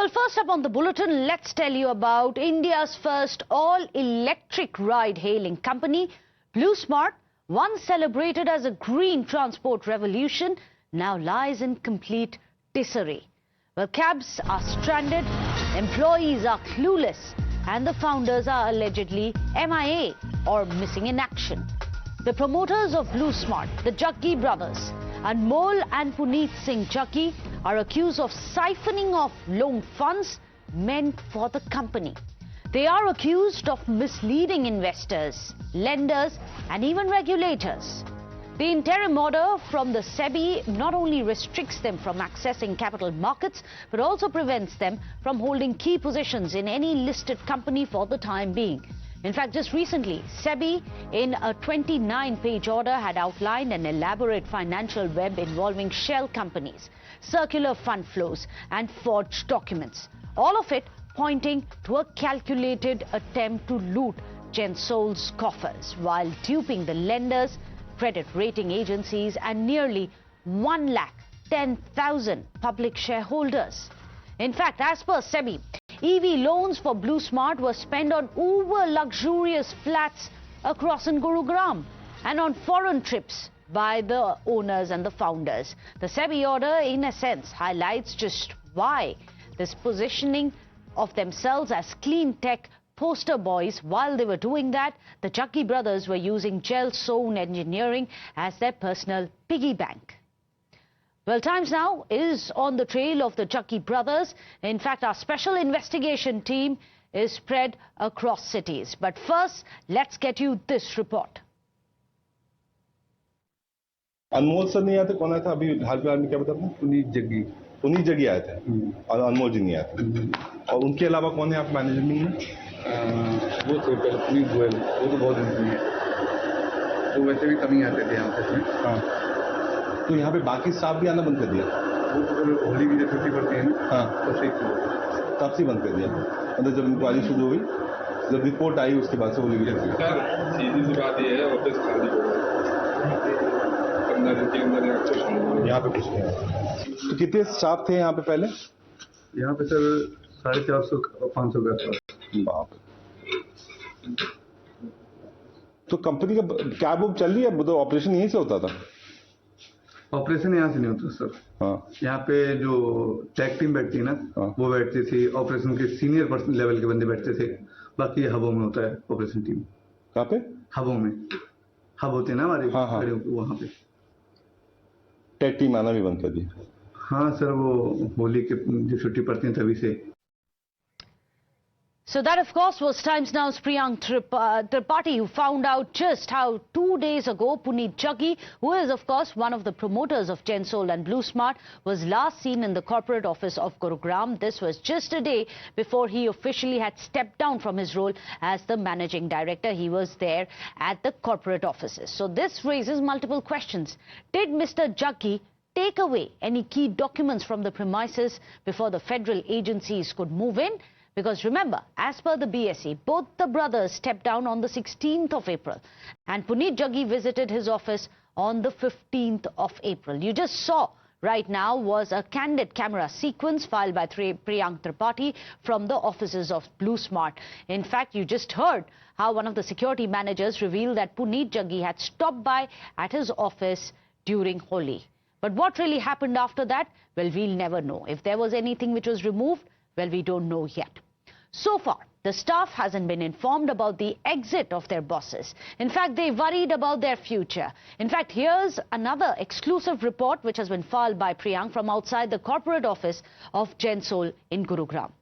Well, first up on the bulletin, let's tell you about India's first all-electric ride-hailing company, Blue Smart, once celebrated as a green transport revolution, now lies in complete disarray. Well, cabs are stranded, employees are clueless, and the founders are allegedly MIA or missing in action. The promoters of Blue Smart, the Jaggi brothers, Anmol and Puneet Singh Jaggi, are accused of siphoning off loan funds meant for the company. They are accused of misleading investors, lenders, and even regulators. The interim order from the SEBI not only restricts them from accessing capital markets, but also prevents them from holding key positions in any listed company for the time being. In fact, just recently, SEBI, in a 29-page order, had outlined an elaborate financial web involving shell companies, circular fund flows, and forged documents. All of it pointing to a calculated attempt to loot Gensol's coffers while duping the lenders, credit rating agencies, and nearly 110,000 public shareholders. In fact, as per SEBI, EV loans for Blue Smart were spent on uber-luxurious flats across in Gurugram and on foreign trips by the owners and the founders. The SEBI order, in a sense, highlights just why this positioning of themselves as clean tech poster boys. While they were doing that, the Jaggi brothers were using Gelsone Engineering as their personal piggy bank. Well, Times Now is on the trail of the Jaggi brothers. In fact, our special investigation team is spread across cities. But first, let's get you this report. Anmol sir नहीं आए थे, कौन आया था अभी हाल फिलहाल में, क्या बता रहे हैं? पुनीत जग्गी आए थे और अनमोल जी नहीं आए थे। और उनके अलावा कौन है आप मैनेजमेंट में? वो थे पुनीत गोयल, वो तो बहुत दिन है, वो वैसे भी कम ही आते थे यहाँ पे। हाँ, तो यहाँ पे बाकी स्टाफ भी आना बंद कर दिया? वो तो होली की जब छुट्टी पड़ती है ना, हाँ, तब से बंद कर दिया। मतलब जब इंक्वायरी शुरू हुई, जब रिपोर्ट आई, उसके बाद से होली की छुट्टी। सर, सीधी सी बात ये है, ऑफिस खाली हो गया 15 दिन के अंदर। यहाँ पे कुछ नहीं है। तो कितने स्टाफ थे यहाँ पे पहले? यहाँ पे सर 450-500 का। बाप। तो कंपनी का कैब वब चल रही है, मतलब ऑपरेशन यहीं से होता था? ऑपरेशन यहाँ से नहीं होता सर। हाँ, यहाँ पे जो टेक टीम बैठती है ना, हाँ, वो बैठती थी, ऑपरेशन के सीनियर पर्सन लेवल के बंदे बैठते थे। बाकी हबों में होता है ऑपरेशन टीम। कहाँ पे? हबों में, हब होते हैं ना हमारे। हाँ, हाँ। वहाँ पे टेक टीम आना भी बंद कर दी। हाँ सर, वो होली के जो छुट्टी पड़ती है तभी से। So that, of course, was Times Now's Priyank Tripathi, who found out just how 2 days ago Puneet Jaggi, who is, of course, one of the promoters of Gensol and Blue Smart, was last seen in the corporate office of Gurugram. This was just a day before he officially had stepped down from his role as the managing director. He was there at the corporate offices. So this raises multiple questions. Did Mr. Jaggi take away any key documents from the premises before the federal agencies could move in? Because remember, as per the BSE, both the brothers stepped down on the 16th of April. And Puneet Jaggi visited his office on the 15th of April. You just saw right now was a candid camera sequence filed by Priyank Tripathi from the offices of Blue Smart. In fact, you just heard how one of the security managers revealed that Puneet Jaggi had stopped by at his office during Holi. But what really happened after that? Well, we'll never know. If there was anything which was removed, well, we don't know yet. So far, the staff hasn't been informed about the exit of their bosses. In fact, they worried about their future. In fact, here's another exclusive report which has been filed by Priyank from outside the corporate office of Gensol in Gurugram.